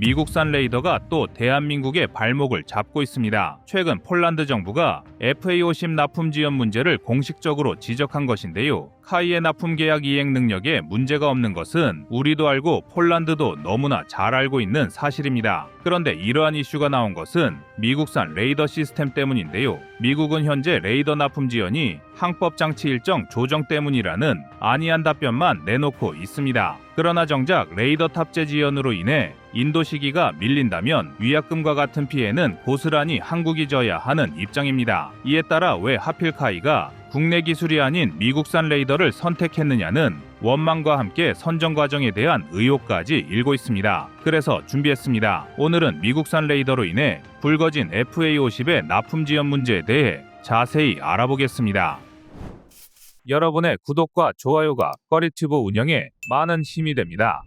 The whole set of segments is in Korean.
미국산 레이더가 또 대한민국의 발목을 잡고 있습니다. 최근 폴란드 정부가 FA-50 납품 지연 문제를 공식적으로 지적한 것인데요. 카이의 납품 계약 이행 능력에 문제가 없는 것은 우리도 알고 폴란드도 너무나 잘 알고 있는 사실입니다. 그런데 이러한 이슈가 나온 것은 미국산 레이더 시스템 때문인데요. 미국은 현재 레이더 납품 지연이 항법 장치 일정 조정 때문이라는 아니한 답변만 내놓고 있습니다. 그러나 정작 레이더 탑재 지연으로 인해 인도 시기가 밀린다면 위약금과 같은 피해는 고스란히 한국이 져야 하는 입장입니다. 이에 따라 왜 하필 카이가 국내 기술이 아닌 미국산 레이더를 선택했느냐는 원망과 함께 선정 과정에 대한 의혹까지 일고 있습니다. 그래서 준비했습니다. 오늘은 미국산 레이더로 인해 불거진 FA-50의 납품 지연 문제에 대해 자세히 알아보겠습니다. 여러분의 구독과 좋아요가 꺼리튜브 운영에 많은 힘이 됩니다.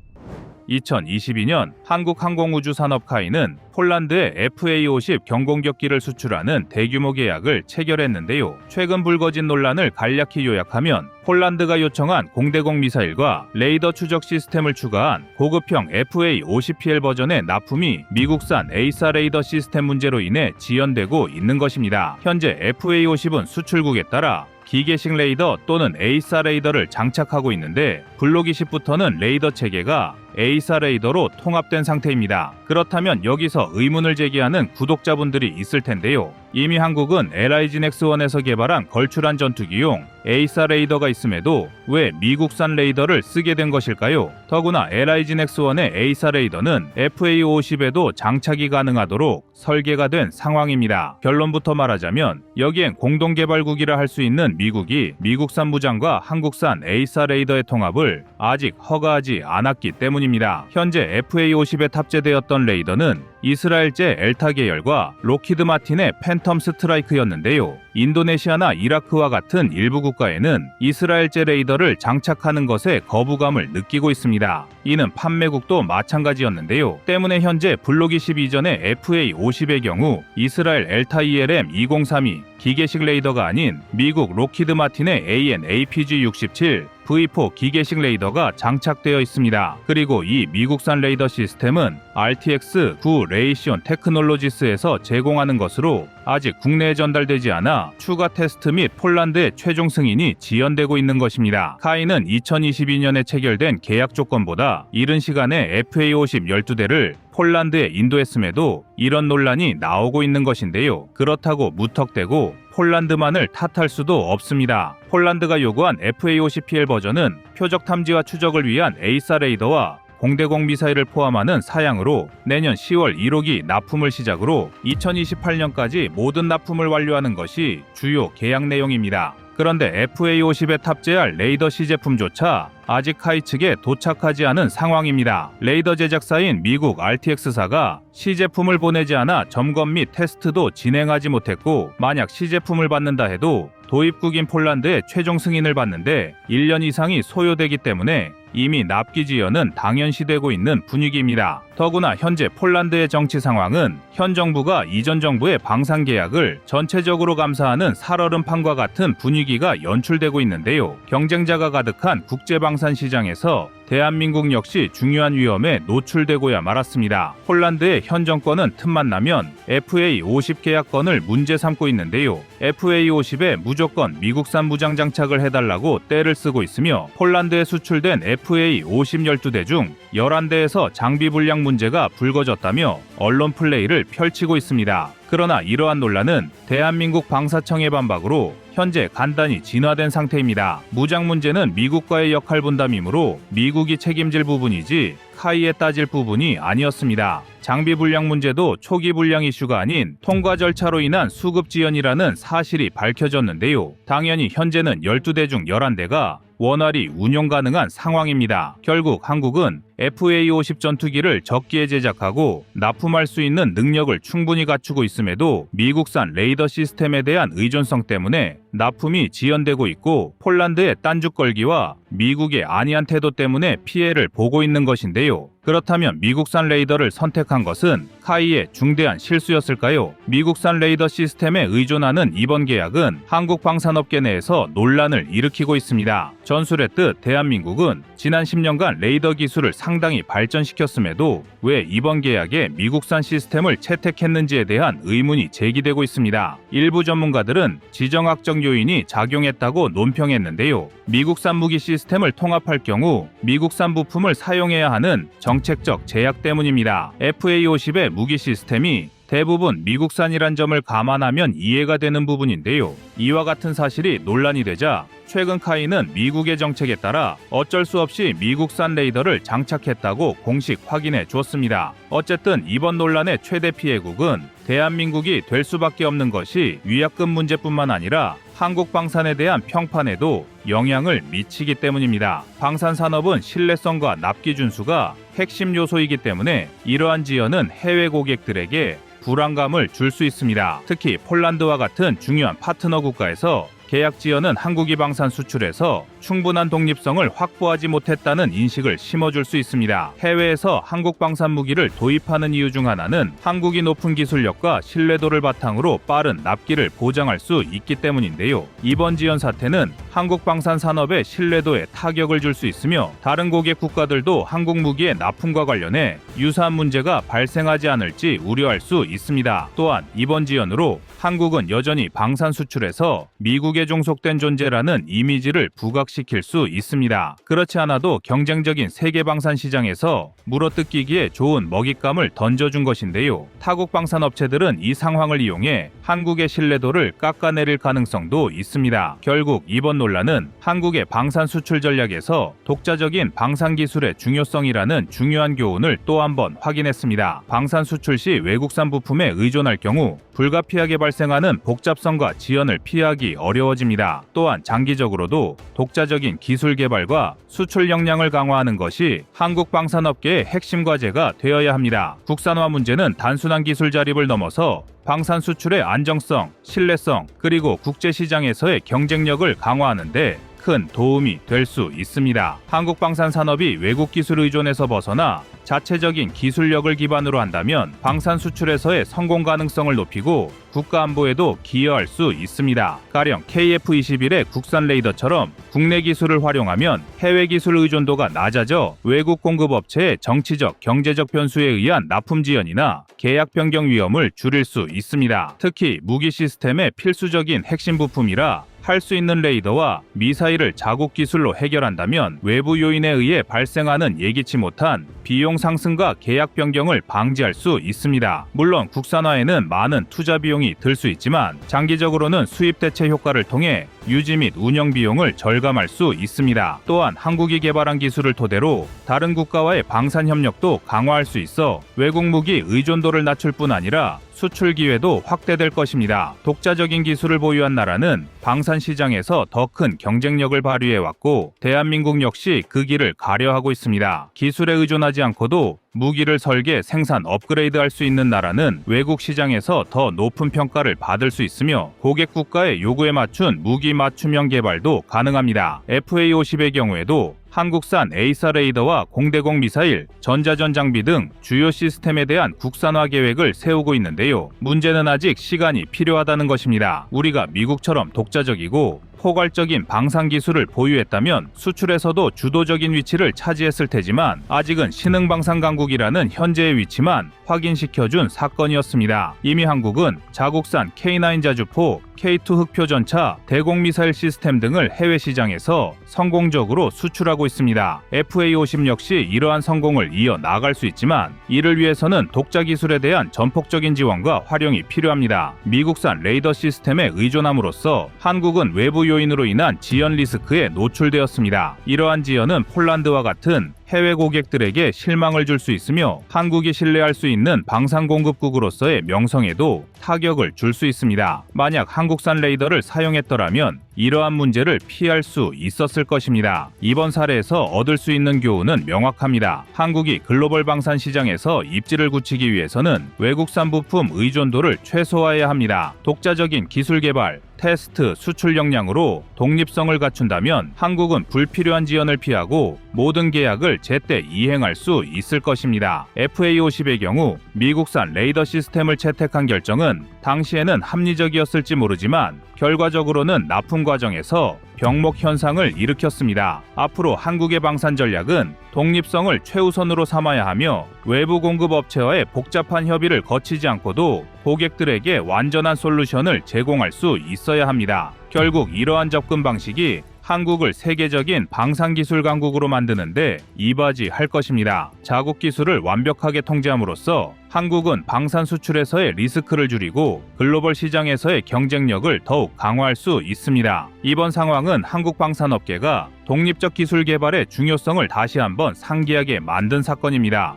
2022년 한국항공우주산업카이는 폴란드에 FA-50 경공격기를 수출하는 대규모 계약을 체결했는데요. 최근 불거진 논란을 간략히 요약하면 폴란드가 요청한 공대공 미사일과 레이더 추적 시스템을 추가한 고급형 FA-50PL 버전의 납품이 미국산 A사 레이더 시스템 문제로 인해 지연되고 있는 것입니다. 현재 FA-50은 수출국에 따라 기계식 레이더 또는 A사 레이더를 장착하고 있는데 블록 20부터는 레이더 체계가 A사 레이더로 통합된 상태입니다. 그렇다면 여기서 의문을 제기하는 구독자분들이 있을 텐데요. 이미 한국은 LIG 넥스1에서 개발한 걸출한 전투기용 A사 레이더가 있음에도 왜 미국산 레이더를 쓰게 된 것일까요? 더구나 LIG 넥스1의 A사 레이더는 FA-50에도 장착이 가능하도록 설계가 된 상황입니다. 결론부터 말하자면 여기엔 공동개발국이라 할 수 있는 미국이 미국산 무장과 한국산 A사 레이더의 통합을 아직 허가하지 않았기 때문입니다. 현재 FA-50에 탑재되었던 레이더는 이스라엘제 엘타 계열과 로키드 마틴의 팬텀 스트라이크였는데요. 인도네시아나 이라크와 같은 일부 국가에는 이스라엘제 레이더를 장착하는 것에 거부감을 느끼고 있습니다. 이는 판매국도 마찬가지였는데요. 때문에 현재 블록 20 이전의 FA-50의 경우 이스라엘 엘타 ELM 2032 기계식 레이더가 아닌 미국 로키드 마틴의 AN/APG-67 V4 기계식 레이더가 장착되어 있습니다. 그리고 이 미국산 레이더 시스템은 RTX9 레이시온 테크놀로지스에서 제공하는 것으로 아직 국내에 전달되지 않아 추가 테스트 및 폴란드의 최종 승인이 지연되고 있는 것입니다. 카이는 2022년에 체결된 계약 조건보다 이른 시간에 FA-50 12대를 폴란드에 인도했음에도 이런 논란이 나오고 있는 것인데요. 그렇다고 무턱대고 폴란드만을 탓할 수도 없습니다. 폴란드가 요구한 FA-50PL 버전은 표적 탐지와 추적을 위한 A사 레이더와 공대공 미사일을 포함하는 사양으로 내년 10월 1호기 납품을 시작으로 2028년까지 모든 납품을 완료하는 것이 주요 계약 내용입니다. 그런데 FA-50에 탑재할 레이더 시제품조차 아직 카이 측에 도착하지 않은 상황입니다. 레이더 제작사인 미국 RTX사가 시제품을 보내지 않아 점검 및 테스트도 진행하지 못했고, 만약 시제품을 받는다 해도 도입국인 폴란드의 최종 승인을 받는데 1년 이상이 소요되기 때문에 이미 납기 지연은 당연시되고 있는 분위기입니다. 더구나 현재 폴란드의 정치 상황은 현 정부가 이전 정부의 방산 계약을 전체적으로 감사하는 살얼음판과 같은 분위기가 연출되고 있는데요. 경쟁자가 가득한 국제방산 시장에서 대한민국 역시 중요한 위험에 노출되고야 말았습니다. 폴란드의 현 정권은 틈만 나면 FA-50 계약건을 문제 삼고 있는데요. FA-50에 무조건 미국산 무장 장착을 해달라고 떼를 쓰고 있으며 폴란드에 수출된 FA-50 12대 중 11대에서 장비 불량 문제가 불거졌다며 언론 플레이를 펼치고 있습니다. 그러나 이러한 논란은 대한민국 방사청의 반박으로 현재 간단히 진화된 상태입니다. 무장 문제는 미국과의 역할 분담이므로 미국이 책임질 부분이지 카이에 따질 부분이 아니었습니다. 장비 불량 문제도 초기 불량 이슈가 아닌 통과 절차로 인한 수급 지연이라는 사실이 밝혀졌는데요. 당연히 현재는 12대 중 11대가 원활히 운용 가능한 상황입니다. 결국 한국은 FA-50 전투기를 적기에 제작하고 납품할 수 있는 능력을 충분히 갖추고 있음에도 미국산 레이더 시스템에 대한 의존성 때문에 납품이 지연되고 있고, 폴란드의 딴죽 걸기와 미국의 안이한 태도 때문에 피해를 보고 있는 것인데요. 그렇다면 미국산 레이더를 선택한 것은 카이의 중대한 실수였을까요? 미국산 레이더 시스템에 의존하는 이번 계약은 한국 방산업계 내에서 논란을 일으키고 있습니다. 전술의 뜻 대한민국은 지난 10년간 레이더 기술을 상당히 발전시켰음에도 왜 이번 계약에 미국산 시스템을 채택했는지에 대한 의문이 제기되고 있습니다. 일부 전문가들은 지정학적 요인이 작용했다고 논평했는데요. 미국산 무기 시스템을 통합할 경우 미국산 부품을 사용해야 하는 정책적 제약 때문입니다. FA-50의 무기 시스템이 대부분 미국산이란 점을 감안하면 이해가 되는 부분인데요. 이와 같은 사실이 논란이 되자 최근 카이는 미국의 정책에 따라 어쩔 수 없이 미국산 레이더를 장착했다고 공식 확인해 주었습니다. 어쨌든 이번 논란의 최대 피해국은 대한민국이 될 수밖에 없는 것이 위약금 문제뿐만 아니라 한국 방산에 대한 평판에도 영향을 미치기 때문입니다. 방산 산업은 신뢰성과 납기 준수가 핵심 요소이기 때문에 이러한 지연은 해외 고객들에게 불안감을 줄 수 있습니다. 특히 폴란드와 같은 중요한 파트너 국가에서 계약 지연은 한국이 방산 수출에서 충분한 독립성을 확보하지 못했다는 인식을 심어줄 수 있습니다. 해외에서 한국 방산 무기를 도입하는 이유 중 하나는 한국이 높은 기술력과 신뢰도를 바탕으로 빠른 납기를 보장할 수 있기 때문인데요. 이번 지연 사태는 한국 방산 산업의 신뢰도에 타격을 줄 수 있으며 다른 고객 국가들도 한국 무기의 납품과 관련해 유사한 문제가 발생하지 않을지 우려할 수 있습니다. 또한 이번 지연으로 한국은 여전히 방산 수출에서 미국에 종속된 존재라는 이미지를 부각시킬 수 있습니다. 그렇지 않아도 경쟁적인 세계 방산 시장에서 물어뜯기기에 좋은 먹잇감을 던져준 것인데요. 타국 방산 업체들은 이 상황을 이용해 한국의 신뢰도를 깎아내릴 가능성도 있습니다. 결국 이번 논란은 한국의 방산 수출 전략에서 독자적인 방산 기술의 중요성이라는 중요한 교훈을 또 한 번 확인했습니다. 방산 수출 시 외국산 부품에 의존할 경우 불가피하게 발생하는 복잡성과 지연을 피하기 어려워집니다. 또한 장기적으로도 독자적인 기술 개발과 수출 역량을 강화하는 것이 한국 방산업계의 핵심 과제가 되어야 합니다. 국산화 문제는 단순한 기술 자립을 넘어서 방산 수출의 안정성, 신뢰성, 그리고 국제시장에서의 경쟁력을 강화하는 데 큰 도움이 될 수 있습니다. 한국 방산 산업이 외국 기술 의존에서 벗어나 자체적인 기술력을 기반으로 한다면 방산 수출에서의 성공 가능성을 높이고 국가 안보에도 기여할 수 있습니다. 가령 KF-21의 국산 레이더처럼 국내 기술을 활용하면 해외 기술 의존도가 낮아져 외국 공급 업체의 정치적, 경제적 변수에 의한 납품 지연이나 계약 변경 위험을 줄일 수 있습니다. 특히 무기 시스템의 필수적인 핵심 부품이라 할 수 있는 레이더와 미사일을 자국 기술로 해결한다면 외부 요인에 의해 발생하는 예기치 못한 비용 상승과 계약 변경을 방지할 수 있습니다. 물론 국산화에는 많은 투자 비용이 들 수 있지만 장기적으로는 수입 대체 효과를 통해 유지 및 운영 비용을 절감할 수 있습니다. 또한 한국이 개발한 기술을 토대로 다른 국가와의 방산 협력도 강화할 수 있어 외국 무기 의존도를 낮출 뿐 아니라 수출 기회도 확대될 것입니다. 독자적인 기술을 보유한 나라는 방산 시장에서 더 큰 경쟁력을 발휘해왔고 대한민국 역시 그 길을 가려하고 있습니다. 기술에 의존하지 않고도 무기를 설계, 생산, 업그레이드할 수 있는 나라는 외국 시장에서 더 높은 평가를 받을 수 있으며 고객 국가의 요구에 맞춘 무기 맞춤형 개발도 가능합니다. FA-50의 경우에도 한국산 A사 레이더와 공대공 미사일, 전자전 장비 등 주요 시스템에 대한 국산화 계획을 세우고 있는데요. 문제는 아직 시간이 필요하다는 것입니다. 우리가 미국처럼 독자적이고 포괄적인 방산 기술을 보유했다면 수출에서도 주도적인 위치를 차지했을 테지만 아직은 신흥방산 강국이라는 현재의 위치만 확인시켜준 사건이었습니다. 이미 한국은 자국산 K9 자주포, K2 흑표 전차, 대공 미사일 시스템 등을 해외 시장에서 성공적으로 수출하고 있습니다. FA-50 역시 이러한 성공을 이어 나갈 수 있지만 이를 위해서는 독자 기술에 대한 전폭적인 지원과 활용이 필요합니다. 미국산 레이더 시스템에 의존함으로써 한국은 외부 요인으로 인한 지연 리스크에 노출되었습니다. 이러한 지연은 폴란드와 같은 해외 고객들에게 실망을 줄 수 있으며 한국이 신뢰할 수 있는 방산 공급국으로서의 명성에도 타격을 줄 수 있습니다. 만약 한국산 레이더를 사용했더라면 이러한 문제를 피할 수 있었을 것입니다. 이번 사례에서 얻을 수 있는 교훈은 명확합니다. 한국이 글로벌 방산 시장에서 입지를 굳히기 위해서는 외국산 부품 의존도를 최소화해야 합니다. 독자적인 기술 개발, 테스트, 수출 역량으로 독립성을 갖춘다면 한국은 불필요한 지연을 피하고 모든 계약을 제때 이행할 수 있을 것입니다. FA-50의 경우 미국산 레이더 시스템을 채택한 결정은 당시에는 합리적이었을지 모르지만 결과적으로는 납품 과정에서 병목 현상을 일으켰습니다. 앞으로 한국의 방산 전략은 독립성을 최우선으로 삼아야 하며 외부 공급 업체와의 복잡한 협의를 거치지 않고도 고객들에게 완전한 솔루션을 제공할 수 있어야 합니다. 결국 이러한 접근 방식이 한국을 세계적인 방산기술 강국으로 만드는데 이바지할 것입니다. 자국 기술을 완벽하게 통제함으로써 한국은 방산 수출에서의 리스크를 줄이고 글로벌 시장에서의 경쟁력을 더욱 강화할 수 있습니다. 이번 상황은 한국 방산업계가 독립적 기술 개발의 중요성을 다시 한번 상기하게 만든 사건입니다.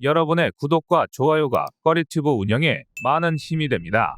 여러분의 구독과 좋아요가 꺼리튜브 운영에 많은 힘이 됩니다.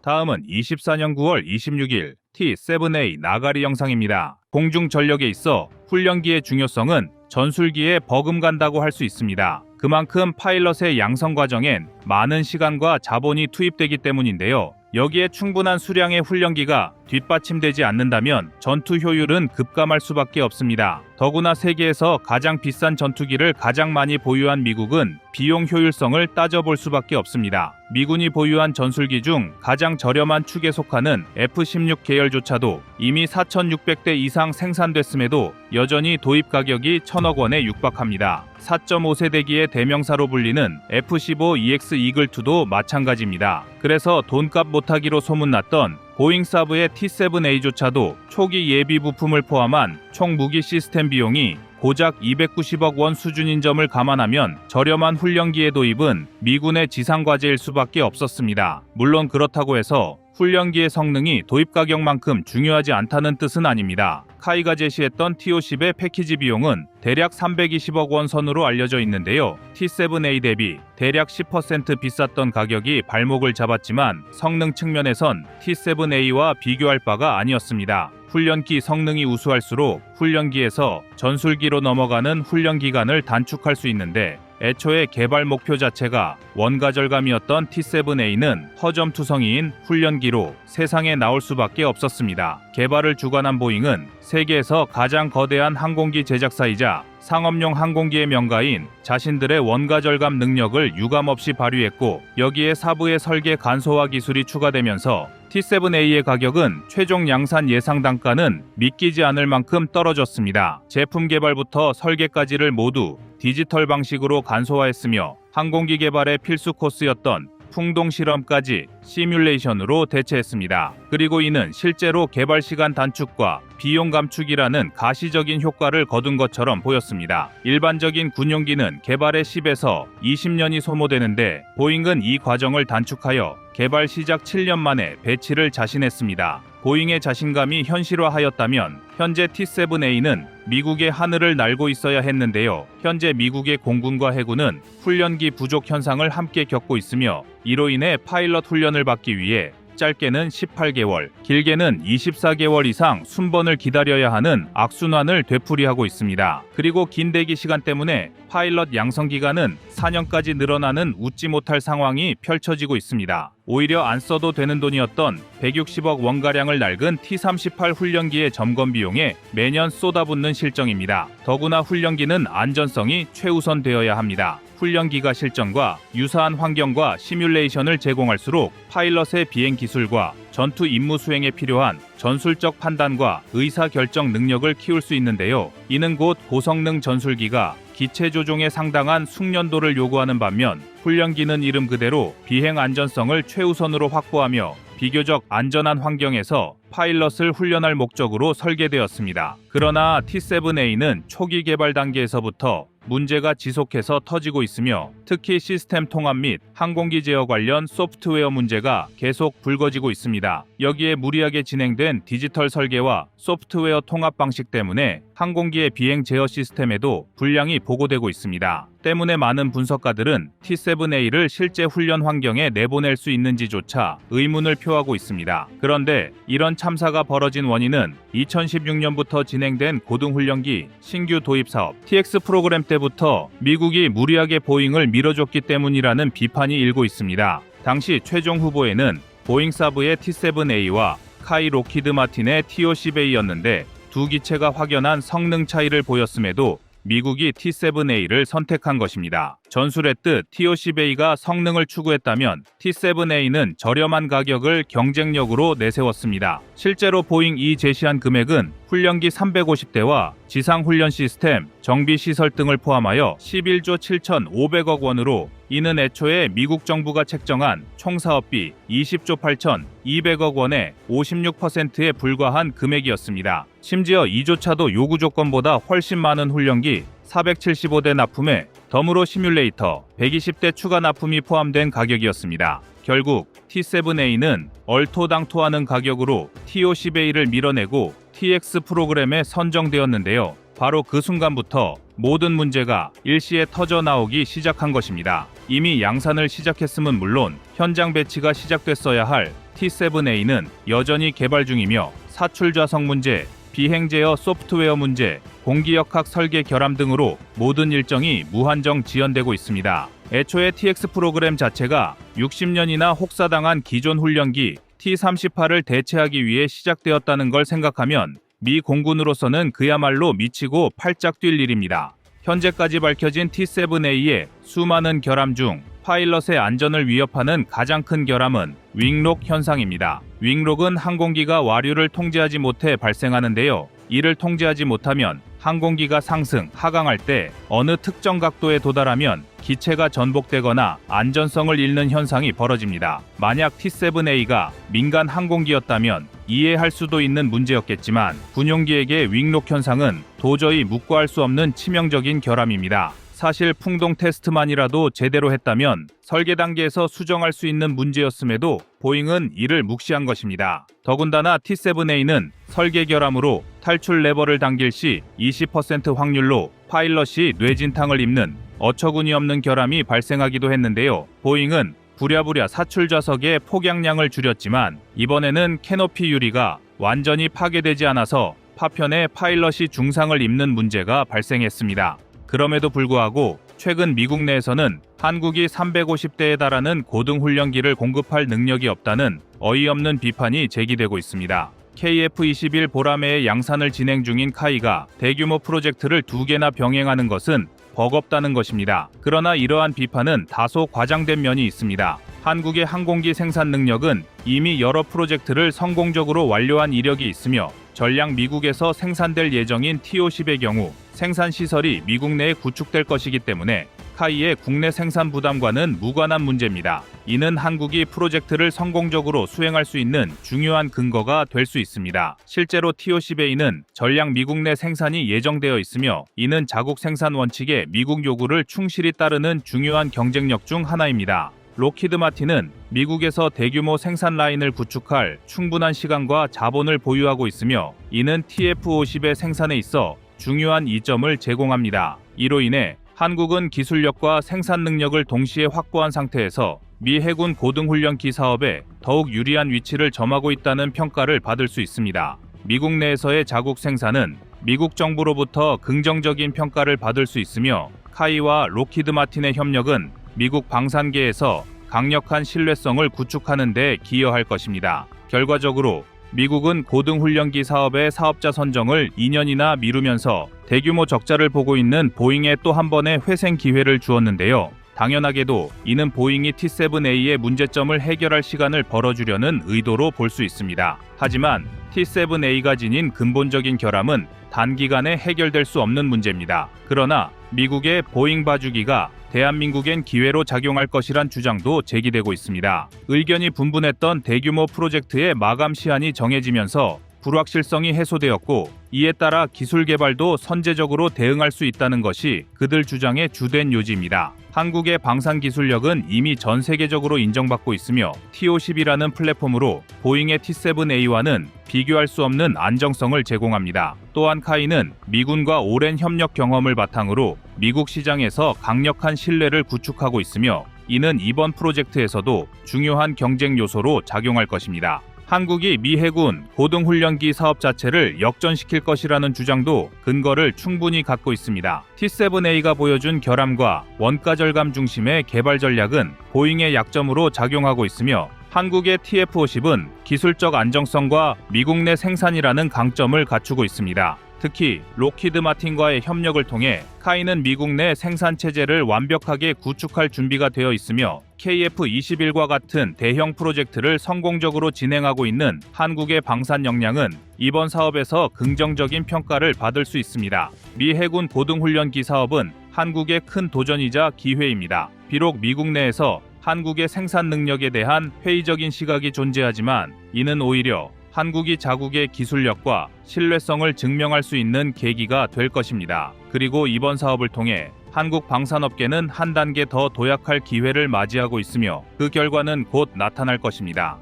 다음은 24년 9월 26일 T7A 나가리 영상입니다. 공중전력에 있어 훈련기의 중요성은 전술기에 버금간다고 할 수 있습니다. 그만큼 파일럿의 양성 과정엔 많은 시간과 자본이 투입되기 때문인데요. 여기에 충분한 수량의 훈련기가 뒷받침되지 않는다면 전투 효율은 급감할 수밖에 없습니다. 더구나 세계에서 가장 비싼 전투기를 가장 많이 보유한 미국은 비용 효율성을 따져볼 수밖에 없습니다. 미군이 보유한 전술기 중 가장 저렴한 축에 속하는 F-16 계열조차도 이미 4,600대 이상 생산됐음에도 여전히 도입 가격이 1,000억 원에 육박합니다. 4.5세대기의 대명사로 불리는 F-15EX 이글2도 마찬가지입니다. 그래서 돈값 못하기로 소문났던 보잉 사브의 T7A조차도 초기 예비 부품을 포함한 총 무기 시스템 비용이 고작 290억 원 수준인 점을 감안하면 저렴한 훈련기의 도입은 미군의 지상과제일 수밖에 없었습니다. 물론 그렇다고 해서 훈련기의 성능이 도입 가격만큼 중요하지 않다는 뜻은 아닙니다. 카이가 제시했던 T-50의 패키지 비용은 대략 320억 원 선으로 알려져 있는데요. T-7A 대비 대략 10% 비쌌던 가격이 발목을 잡았지만 성능 측면에선 T-7A와 비교할 바가 아니었습니다. 훈련기 성능이 우수할수록 훈련기에서 전술기로 넘어가는 훈련 기간을 단축할 수 있는데 애초에 개발 목표 자체가 원가 절감이었던 T-7A는 허점투성이인 훈련기로 세상에 나올 수밖에 없었습니다. 개발을 주관한 보잉은 세계에서 가장 거대한 항공기 제작사이자 상업용 항공기의 명가인 자신들의 원가 절감 능력을 유감없이 발휘했고 여기에 사부의 설계 간소화 기술이 추가되면서 T-7A의 가격은 최종 양산 예상 단가는 믿기지 않을 만큼 떨어졌습니다. 제품 개발부터 설계까지를 모두 디지털 방식으로 간소화했으며 항공기 개발의 필수 코스였던 풍동 실험까지 시뮬레이션으로 대체했습니다. 그리고 이는 실제로 개발 시간 단축과 비용 감축이라는 가시적인 효과를 거둔 것처럼 보였습니다. 일반적인 군용기는 개발에 10에서 20년이 소모되는데 보잉은 이 과정을 단축하여 개발 시작 7년 만에 배치를 자신했습니다. 보잉의 자신감이 현실화하였다면 현재 T-7A는 미국의 하늘을 날고 있어야 했는데요. 현재 미국의 공군과 해군은 훈련기 부족 현상을 함께 겪고 있으며 이로 인해 파일럿 훈련을 받기 위해 짧게는 18개월, 길게는 24개월 이상 순번을 기다려야 하는 악순환을 되풀이하고 있습니다. 그리고 긴 대기 시간 때문에 파일럿 양성 기간은 4년까지 늘어나는 웃지 못할 상황이 펼쳐지고 있습니다. 오히려 안 써도 되는 돈이었던 160억 원가량을 낡은 T-38 훈련기의 점검 비용에 매년 쏟아붓는 실정입니다. 더구나 훈련기는 안전성이 최우선 되어야 합니다. 훈련기가 실전과 유사한 환경과 시뮬레이션을 제공할수록 파일럿의 비행 기술과 전투 임무 수행에 필요한 전술적 판단과 의사결정 능력을 키울 수 있는데요. 이는 곧 고성능 전술기가 기체 조종에 상당한 숙련도를 요구하는 반면 훈련기는 이름 그대로 비행 안전성을 최우선으로 확보하며 비교적 안전한 환경에서 파일럿을 훈련할 목적으로 설계되었습니다. 그러나 T-7A는 초기 개발 단계에서부터 문제가 지속해서 터지고 있으며 특히 시스템 통합 및 항공기 제어 관련 소프트웨어 문제가 계속 불거지고 있습니다. 여기에 무리하게 진행된 디지털 설계와 소프트웨어 통합 방식 때문에 항공기의 비행 제어 시스템에도 불량이 보고되고 있습니다. 때문에 많은 분석가들은 T-7A를 실제 훈련 환경에 내보낼 수 있는지조차 의문을 표하고 있습니다. 그런데 이런 참사가 벌어진 원인은 2016년부터 진행된 고등훈련기 신규 도입 사업 TX 프로그램 때부터 미국이 무리하게 보잉을 밀어줬기 때문이라는 비판이 일고 있습니다. 당시 최종 후보에는 보잉 사브의 T-7A와 카이 록히드 마틴의 T-50A였는데 두 기체가 확연한 성능 차이를 보였음에도 미국이 T-7A를 선택한 것입니다. 전술했듯 T-50A가 성능을 추구했다면 T-7A는 저렴한 가격을 경쟁력으로 내세웠습니다. 실제로 보잉이 제시한 금액은 훈련기 350대와 지상훈련 시스템, 정비시설 등을 포함하여 11조 7,500억 원으로 이는 애초에 미국 정부가 책정한 총 사업비 20조 8,200억 원의 56%에 불과한 금액이었습니다. 심지어 이조차도 요구 조건보다 훨씬 많은 훈련기 475대 납품에 덤으로 시뮬레이터 120대 추가 납품이 포함된 가격이었습니다. 결국 T-7A는 얼토당토하는 가격으로 T-50A를 밀어내고 TX 프로그램에 선정되었는데요. 바로 그 순간부터 모든 문제가 일시에 터져 나오기 시작한 것입니다. 이미 양산을 시작했음은 물론 현장 배치가 시작됐어야 할 T-7A는 여전히 개발 중이며 사출 좌석 문제, 비행 제어 소프트웨어 문제, 공기역학 설계 결함 등으로 모든 일정이 무한정 지연되고 있습니다. 애초에 TX 프로그램 자체가 60년이나 혹사당한 기존 훈련기 T-38을 대체하기 위해 시작되었다는 걸 생각하면 미 공군으로서는 그야말로 미치고 팔짝 뛸 일입니다. 현재까지 밝혀진 T-7A의 수많은 결함 중 파일럿의 안전을 위협하는 가장 큰 결함은 윙록 현상입니다. 윙록은 항공기가 와류를 통제하지 못해 발생하는데요. 이를 통제하지 못하면 항공기가 상승, 하강할 때 어느 특정 각도에 도달하면 기체가 전복되거나 안전성을 잃는 현상이 벌어집니다. 만약 T-7A가 민간 항공기였다면 이해할 수도 있는 문제였겠지만 군용기에게 윙록 현상은 도저히 묵과할 수 없는 치명적인 결함입니다. 사실 풍동 테스트만이라도 제대로 했다면 설계 단계에서 수정할 수 있는 문제였음에도 보잉은 이를 묵시한 것입니다. 더군다나 T-7A는 설계 결함으로 탈출 레버를 당길 시 20% 확률로 파일럿이 뇌진탕을 입는 어처구니 없는 결함이 발생하기도 했는데요. 보잉은 부랴부랴 사출 좌석의 폭약량을 줄였지만 이번에는 캐노피 유리가 완전히 파괴되지 않아서 파편에 파일럿이 중상을 입는 문제가 발생했습니다. 그럼에도 불구하고 최근 미국 내에서는 한국이 350대에 달하는 고등훈련기를 공급할 능력이 없다는 어이없는 비판이 제기되고 있습니다. KF-21 보라매의 양산을 진행 중인 카이가 대규모 프로젝트를 2개나 병행하는 것은 버겁다는 것입니다. 그러나 이러한 비판은 다소 과장된 면이 있습니다. 한국의 항공기 생산 능력은 이미 여러 프로젝트를 성공적으로 완료한 이력이 있으며 전략 미국에서 생산될 예정인 T-50의 경우 생산 시설이 미국 내에 구축될 것이기 때문에 카이의 국내 생산 부담과는 무관한 문제입니다. 이는 한국이 프로젝트를 성공적으로 수행할 수 있는 중요한 근거가 될 수 있습니다. 실제로 T-50A는 전략 미국 내 생산이 예정되어 있으며 이는 자국 생산 원칙에 미국 요구를 충실히 따르는 중요한 경쟁력 중 하나입니다. 록히드 마틴은 미국에서 대규모 생산 라인을 구축할 충분한 시간과 자본을 보유하고 있으며 이는 TF-50의 생산에 있어 중요한 이점을 제공합니다. 이로 인해 한국은 기술력과 생산 능력을 동시에 확보한 상태에서 미 해군 고등훈련기 사업에 더욱 유리한 위치를 점하고 있다는 평가를 받을 수 있습니다. 미국 내에서의 자국 생산은 미국 정부로부터 긍정적인 평가를 받을 수 있으며 카이와 록히드 마틴의 협력은 미국 방산계에서 강력한 신뢰성을 구축하는 데 기여할 것입니다. 결과적으로 미국은 고등훈련기 사업의 사업자 선정을 2년이나 미루면서 대규모 적자를 보고 있는 보잉에 또 한 번의 회생 기회를 주었는데요. 당연하게도 이는 보잉이 T-7A의 문제점을 해결할 시간을 벌어주려는 의도로 볼 수 있습니다. 하지만 T-7A가 지닌 근본적인 결함은 단기간에 해결될 수 없는 문제입니다. 그러나 미국의 보잉 봐주기가 대한민국엔 기회로 작용할 것이란 주장도 제기되고 있습니다. 의견이 분분했던 대규모 프로젝트의 마감 시한이 정해지면서 불확실성이 해소되었고 이에 따라 기술 개발도 선제적으로 대응할 수 있다는 것이 그들 주장의 주된 요지입니다. 한국의 방산 기술력은 이미 전 세계적으로 인정받고 있으며 T-50이라는 플랫폼으로 보잉의 T-7A와는 비교할 수 없는 안정성을 제공합니다. 또한 카이는 미군과 오랜 협력 경험을 바탕으로 미국 시장에서 강력한 신뢰를 구축하고 있으며 이는 이번 프로젝트에서도 중요한 경쟁 요소로 작용할 것입니다. 한국이 미 해군 고등훈련기 사업 자체를 역전시킬 것이라는 주장도 근거를 충분히 갖고 있습니다. T-7A가 보여준 결함과 원가 절감 중심의 개발 전략은 보잉의 약점으로 작용하고 있으며 한국의 TF-50은 기술적 안정성과 미국 내 생산이라는 강점을 갖추고 있습니다. 특히 록히드 마틴과의 협력을 통해 카이는 미국 내 생산 체제를 완벽하게 구축할 준비가 되어 있으며 KF-21과 같은 대형 프로젝트를 성공적으로 진행하고 있는 한국의 방산 역량은 이번 사업에서 긍정적인 평가를 받을 수 있습니다. 미 해군 고등훈련기 사업은 한국의 큰 도전이자 기회입니다. 비록 미국 내에서 한국의 생산 능력에 대한 회의적인 시각이 존재하지만 이는 오히려 한국이 자국의 기술력과 신뢰성을 증명할 수 있는 계기가 될 것입니다. 그리고 이번 사업을 통해 한국 방산업계는 한 단계 더 도약할 기회를 맞이하고 있으며 그 결과는 곧 나타날 것입니다.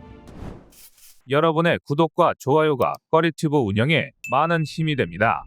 여러분의 구독과 좋아요가 꺼리튜브 운영에 많은 힘이 됩니다.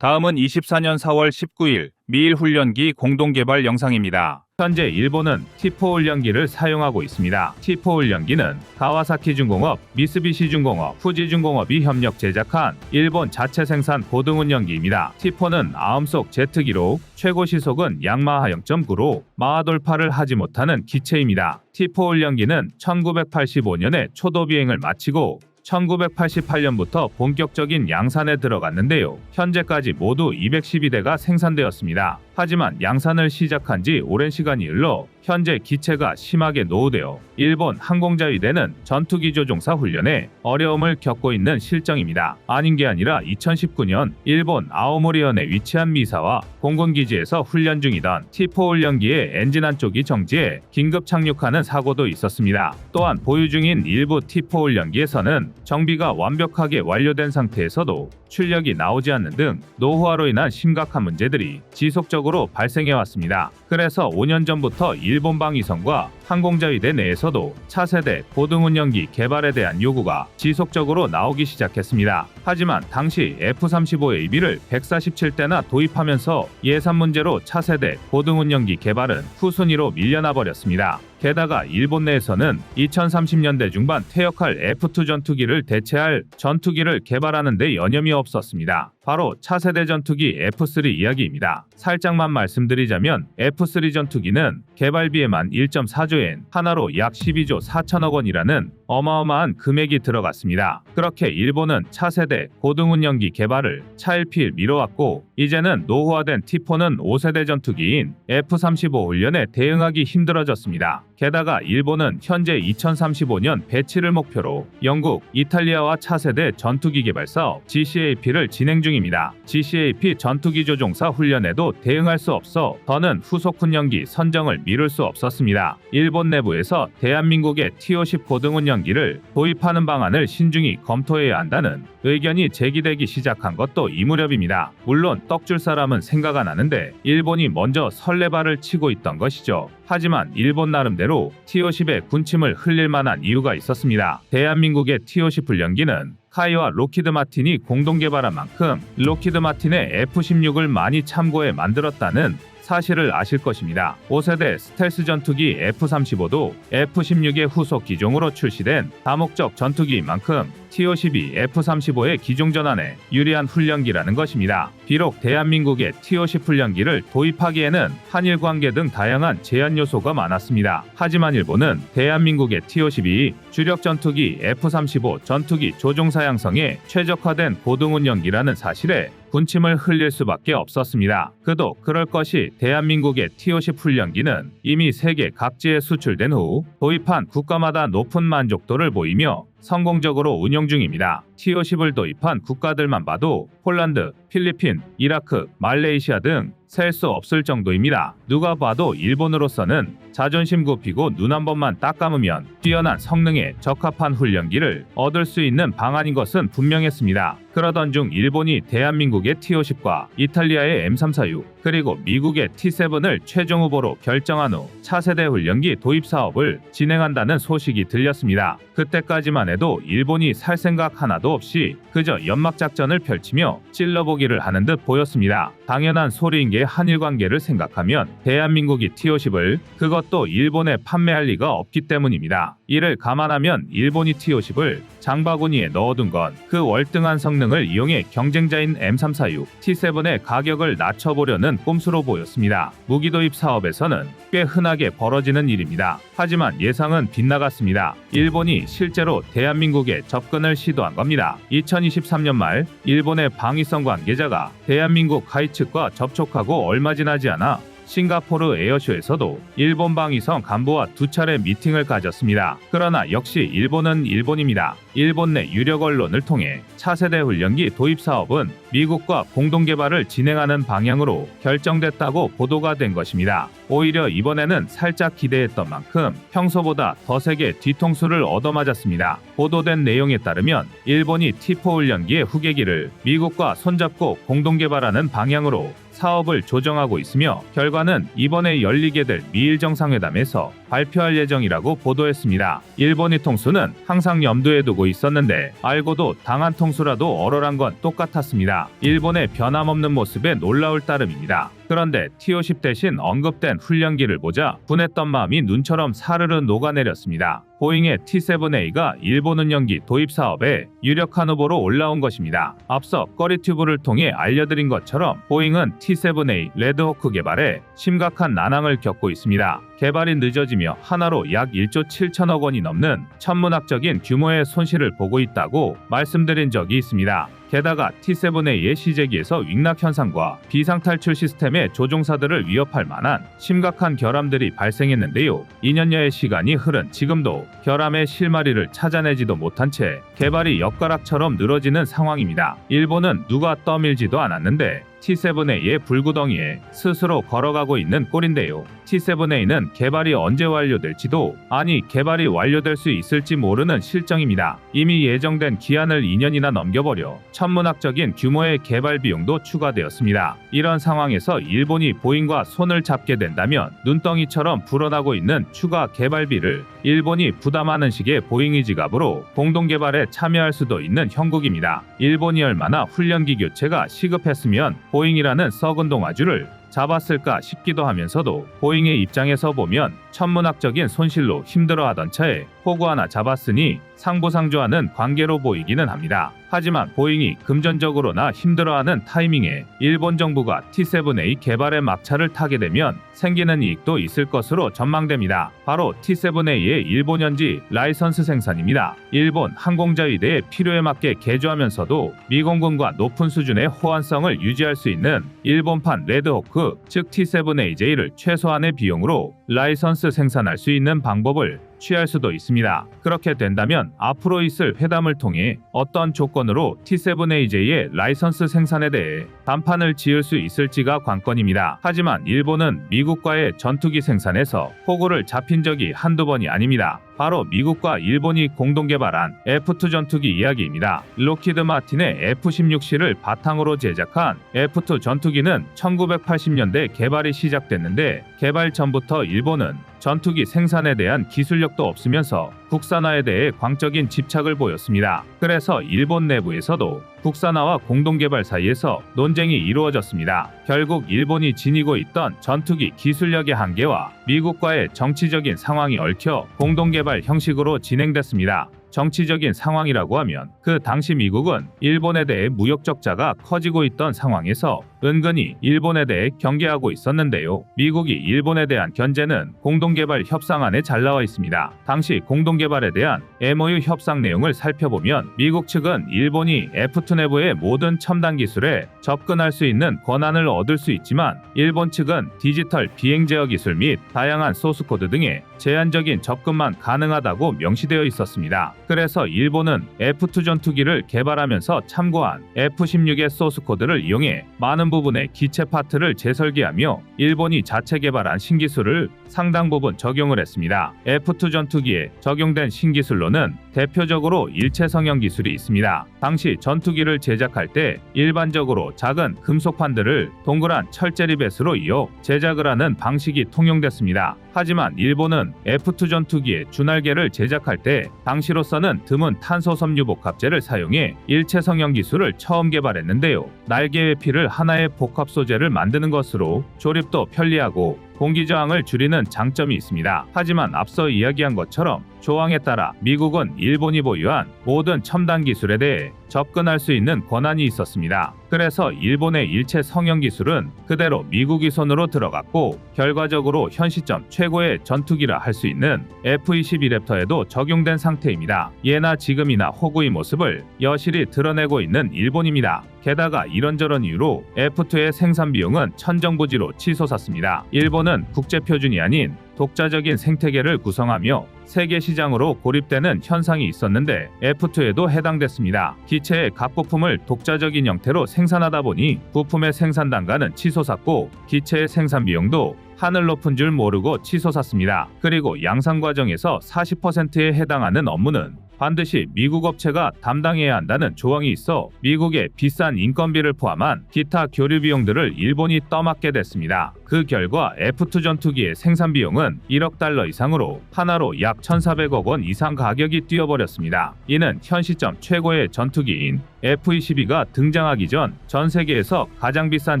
다음은 24년 4월 19일 미일 훈련기 공동개발 영상입니다. 현재 일본은 T4 훈련기를 사용하고 있습니다. T4 훈련기는 가와사키 중공업, 미쓰비시 중공업, 후지 중공업이 협력 제작한 일본 자체 생산 고등훈련기입니다. T4는 아음속 제트기로 최고 시속은 양마하 0.9로 마하 돌파를 하지 못하는 기체입니다. T4 훈련기는 1985년에 초도 비행을 마치고 1988년부터 본격적인 양산에 들어갔는데요. 현재까지 모두 212대가 생산되었습니다. 하지만 양산을 시작한 지 오랜 시간이 흘러 현재 기체가 심하게 노후되어 일본 항공자위대는 전투기 조종사 훈련에 어려움을 겪고 있는 실정입니다. 아닌 게 아니라 2019년 일본 아오모리현에 위치한 미사와 공군기지에서 훈련 중이던 T4 훈련기의 엔진 한쪽이 정지해 긴급 착륙하는 사고도 있었습니다. 또한 보유 중인 일부 T4 훈련기에서는 정비가 완벽하게 완료된 상태에서도 출력이 나오지 않는 등 노후화로 인한 심각한 문제들이 지속적으로 발생해왔습니다. 그래서 5년 전부터 일본 방위성과 항공자위대 내에서도 차세대 고등운영기 개발에 대한 요구가 지속적으로 나오기 시작했습니다. 하지만 당시 F-35AB를 147대나 도입하면서 예산 문제로 차세대 고등운영기 개발은 후순위로 밀려나 버렸습니다. 게다가 일본 내에서는 2030년대 중반 퇴역할 F-2 전투기를 대체할 전투기를 개발하는 데 여념이 없었습니다. 바로 차세대 전투기 F-3 이야기입니다. 살짝만 말씀드리자면 F-3 전투기는 개발비에만 1.4조엔, 하나로 약 12조 4천억 원이라는 어마어마한 금액이 들어갔습니다. 그렇게 일본은 차세대 고등운영기 개발을 차일피일 미뤄왔고 이제는 노후화된 T4는 5세대 전투기인 F-35 훈련에 대응하기 힘들어졌습니다. 게다가 일본은 현재 2035년 배치를 목표로 영국, 이탈리아와 차세대 전투기 개발 사업 GCAP를 진행 중입니다. GCAP 전투기 조종사 훈련에도 대응할 수 없어 더는 후속 훈련기 선정을 미룰 수 없었습니다. 일본 내부에서 대한민국의 T-50 고등운영기를 도입하는 방안을 신중히 검토해야 한다는 의견이 제기되기 시작한 것도 이 무렵입니다. 물론 떡줄 사람은 생각 안 하는데 일본이 먼저 설레발을 치고 있던 것이죠. 하지만 일본 나름대로 T-50의 군침을 흘릴 만한 이유가 있었습니다. 대한민국의 T-50 훈련기는 카이와 록히드 마틴이 공동 개발한 만큼 록히드 마틴의 F-16을 많이 참고해 만들었다는 사실을 아실 것입니다. 5세대 스텔스 전투기 F-35도 F-16의 후속 기종으로 출시된 다목적 전투기인 만큼 T-50이 F-35의 기종 전환에 유리한 훈련기라는 것입니다. 비록 대한민국의 T-50 훈련기를 도입하기에는 한일 관계 등 다양한 제한 요소가 많았습니다. 하지만 일본은 대한민국의 T-50이 주력 전투기 F-35 전투기 조종사 양성에 최적화된 고등운영기라는 사실에 군침을 흘릴 수밖에 없었습니다. 그도 그럴 것이 대한민국의 T-50 훈련기는 이미 세계 각지에 수출된 후 도입한 국가마다 높은 만족도를 보이며 성공적으로 운영 중입니다. T-50을 도입한 국가들만 봐도 폴란드, 필리핀, 이라크, 말레이시아 등 셀 수 없을 정도입니다. 누가 봐도 일본으로서는 자존심 굽히고 눈 한 번만 딱 감으면 뛰어난 성능에 적합한 훈련기를 얻을 수 있는 방안인 것은 분명했습니다. 그러던 중 일본이 대한민국의 T-50과 이탈리아의 M346 그리고 미국의 T-7을 최종 후보로 결정한 후 차세대 훈련기 도입 사업을 진행한다는 소식이 들렸습니다. 그때까지만 해도 일본이 살 생각 하나도 없이 그저 연막작전을 펼치며 찔러보기를 하는 듯 보였습니다. 당연한 소리인 게 한일 관계를 생각하면 대한민국이 T-50을 그것도 일본에 판매할 리가 없기 때문입니다. 이를 감안하면 일본이 T-50을 장바구니에 넣어둔 건 그 월등한 성능을 이용해 경쟁자인 M346, T-7의 가격을 낮춰보려는 꼼수로 보였습니다. 무기 도입 사업에서는 꽤 흔하게 벌어지는 일입니다. 하지만 예상은 빗나갔습니다. 일본이 실제로 대한민국에 접근을 시도한 겁니다. 2023년 말 일본의 방위성 관계자가 대한민국 하이 측과 접촉하고 얼마 지나지 않아 싱가포르 에어쇼에서도 일본 방위성 간부와 2차례 미팅을 가졌습니다. 그러나 역시 일본은 일본입니다. 일본 내 유력 언론을 통해 차세대 훈련기 도입 사업은 미국과 공동 개발을 진행하는 방향으로 결정됐다고 보도가 된 것입니다. 오히려 이번에는 살짝 기대했던 만큼 평소보다 더 세게 뒤통수를 얻어맞았습니다. 보도된 내용에 따르면 일본이 T4 훈련기의 후계기를 미국과 손잡고 공동 개발하는 방향으로 사업을 조정하고 있으며 결과는 이번에 열리게 될 미일 정상회담에서 발표할 예정이라고 보도했습니다. 일본의 통수는 항상 염두에 두고 있었는데 알고도 당한 통수라도 얼얼한 건 똑같았습니다. 일본의 변함없는 모습에 놀라울 따름입니다. 그런데 T-50 대신 언급된 훈련기를 보자 분했던 마음이 눈처럼 사르르 녹아내렸습니다. 보잉의 T-7A가 일본 운영기 도입 사업에 유력한 후보로 올라온 것입니다. 앞서 꺼리튜브를 통해 알려드린 것처럼 보잉은 T-7A 레드호크 개발에 심각한 난항을 겪고 있습니다. 개발이 늦어지며 하나로 약 1조 7천억 원이 넘는 천문학적인 규모의 손실을 보고 있다고 말씀드린 적이 있습니다. 게다가 T-7A의 시제기에서 윙락 현상과 비상탈출 시스템의 조종사들을 위협할 만한 심각한 결함들이 발생했는데요. 2년여의 시간이 흐른 지금도 결함의 실마리를 찾아내지도 못한 채 개발이 엿가락처럼 늘어지는 상황입니다. 일본은 누가 떠밀지도 않았는데 T-7A의 불구덩이에 스스로 걸어가고 있는 꼴인데요. T-7A는 개발이 언제 완료될지도 아니 개발이 완료될 수 있을지 모르는 실정입니다. 이미 예정된 기한을 2년이나 넘겨버려 천문학적인 규모의 개발 비용도 추가되었습니다. 이런 상황에서 일본이 보잉과 손을 잡게 된다면 눈덩이처럼 불어나고 있는 추가 개발비를 일본이 부담하는 식의 보잉의 지갑으로 공동개발에 참여할 수도 있는 형국입니다. 일본이 얼마나 훈련기 교체가 시급했으면 보잉이라는 썩은 동아주를 잡았을까 싶기도 하면서도 보잉의 입장에서 보면 천문학적인 손실로 힘들어하던 차에 호구 하나 잡았으니 상부상조하는 관계로 보이기는 합니다. 하지만 보잉이 금전적으로나 힘들어하는 타이밍에 일본 정부가 T-7A 개발의 막차를 타게 되면 생기는 이익도 있을 것으로 전망됩니다. 바로 T-7A의 일본 현지 라이선스 생산입니다. 일본 항공자위대의 필요에 맞게 개조하면서도 미공군과 높은 수준의 호환성을 유지할 수 있는 일본판 레드호크 즉 T-7AJ를 최소한의 비용으로 라이선스 생산할 수 있는 방법을 취할 수도 있습니다. 그렇게 된다면 앞으로 있을 회담을 통해 어떤 조건으로 T-7AJ의 라이선스 생산에 대해 단판을 지을 수 있을지가 관건입니다. 하지만 일본은 미국과의 전투기 생산에서 호구를 잡힌 적이 한두 번이 아닙니다. 바로 미국과 일본이 공동 개발한 F2 전투기 이야기입니다. 록히드 마틴의 F-16C를 바탕으로 제작한 F2 전투기는 1980년대 개발이 시작됐는데 개발 전부터 일본은 전투기 생산에 대한 기술력도 없으면서 국산화에 대해 광적인 집착을 보였습니다. 그래서 일본 내부에서도 국산화와 공동개발 사이에서 논쟁이 이루어졌습니다. 결국 일본이 지니고 있던 전투기 기술력의 한계와 미국과의 정치적인 상황이 얽혀 공동개발 형식으로 진행됐습니다. 정치적인 상황이라고 하면 그 당시 미국은 일본에 대해 무역 적자가 커지고 있던 상황에서 은근히 일본에 대해 경계하고 있었는데요. 미국이 일본에 대한 견제는 공동개발 협상안에 잘 나와 있습니다. 당시 공동개발에 대한 MOU 협상 내용을 살펴보면 미국 측은 일본이 F2 내부의 모든 첨단 기술에 접근할 수 있는 권한을 얻을 수 있지만 일본 측은 디지털 비행 제어 기술 및 다양한 소스코드 등의 제한적인 접근만 가능하다고 명시되어 있었습니다. 그래서 일본은 F2 전투기를 개발하면서 참고한 F-16의 소스코드를 이용해 많은 부분의 기체 파트를 재설계하며 일본이 자체 개발한 신기술을 상당 부분 적용을 했습니다. F2 전투기에 적용된 신기술로는 대표적으로 일체 성형 기술이 있습니다. 당시 전투기를 제작할 때 일반적으로 작은 금속판들을 동그란 철제리벳으로 이어 제작을 하는 방식이 통용됐습니다. 하지만 일본은 F2 전투기의 주날개를 제작할 때 당시로서는 드문 탄소 섬유 복합재를 사용해 일체 성형 기술을 처음 개발했는데요. 날개 외피를 하나의 복합 소재를 만드는 것으로 조립도 편리하고 공기 저항을 줄이는 장점이 있습니다. 하지만 앞서 이야기한 것처럼 조항에 따라 미국은 일본이 보유한 모든 첨단 기술에 대해 접근할 수 있는 권한이 있었습니다. 그래서 일본의 일체 성형 기술은 그대로 미국이 손으로 들어갔고 결과적으로 현 시점 최고의 전투기라 할 수 있는 F-22 랩터에도 적용된 상태입니다. 예나 지금이나 호구의 모습을 여실히 드러내고 있는 일본입니다. 게다가 이런저런 이유로 F2의 생산 비용은 천정부지로 치솟았습니다. 일본은 국제 표준이 아닌 독자적인 생태계를 구성하며 세계 시장으로 고립되는 현상이 있었는데 F2에도 해당됐습니다. 기체의 각 부품을 독자적인 형태로 생산하다 보니 부품의 생산 단가는 치솟았고 기체의 생산 비용도 하늘 높은 줄 모르고 치솟았습니다. 그리고 양산 과정에서 40%에 해당하는 업무는 반드시 미국 업체가 담당해야 한다는 조항이 있어 미국의 비싼 인건비를 포함한 기타 교류 비용들을 일본이 떠맡게 됐습니다. 그 결과 F2 전투기의 생산 비용은 1억 달러 이상으로 하나로 약 1,400억 원 이상 가격이 뛰어버렸습니다. 이는 현 시점 최고의 전투기인 F-22가 등장하기 전 전 세계에서 가장 비싼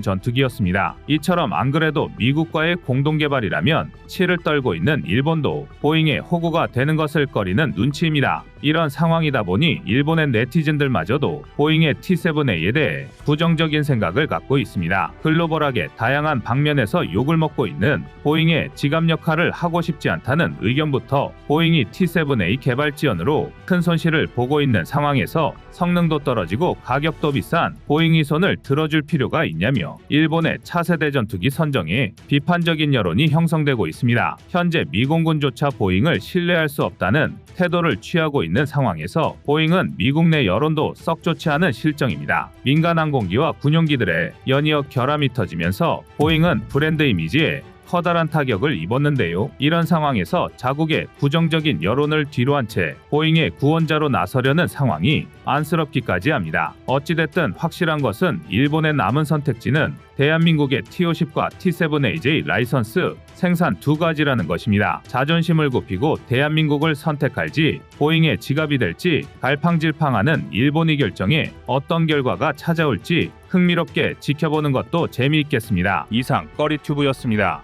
전투기였습니다. 이처럼 안 그래도 미국과의 공동 개발이라면 치를 떨고 있는 일본도 보잉의 호구가 되는 것을 꺼리는 눈치입니다. 이런 상황이다 보니 일본의 네티즌들마저도 보잉의 T-7A에 대해 부정적인 생각을 갖고 있습니다. 글로벌하게 다양한 방면에서 욕을 먹고 있는 보잉의 지갑 역할을 하고 싶지 않다는 의견부터 보잉이 T-7A 개발 지연으로 큰 손실을 보고 있는 상황에서 성능도 떨어지고 가격도 비싼 보잉이 손을 들어줄 필요가 있냐며 일본의 차세대 전투기 선정에 비판적인 여론이 형성되고 있습니다. 현재 미공군조차 보잉을 신뢰할 수 없다는 태도를 취하고 있는 상황에서 보잉은 미국 내 여론도 썩 좋지 않은 실정입니다. 민간 항공기와 군용기들의 연이어 결함이 터지면서 보잉은 브랜드 이미지에 커다란 타격을 입었는데요. 이런 상황에서 자국의 부정적인 여론을 뒤로한 채 보잉의 구원자로 나서려는 상황이 안쓰럽기까지 합니다. 어찌됐든 확실한 것은 일본의 남은 선택지는 대한민국의 T-50과 T-7AJ 라이선스 생산 두 가지라는 것입니다. 자존심을 굽히고 대한민국을 선택할지 보잉의 지갑이 될지 갈팡질팡하는 일본의 결정에 어떤 결과가 찾아올지 흥미롭게 지켜보는 것도 재미있겠습니다. 이상 꺼리튜브였습니다.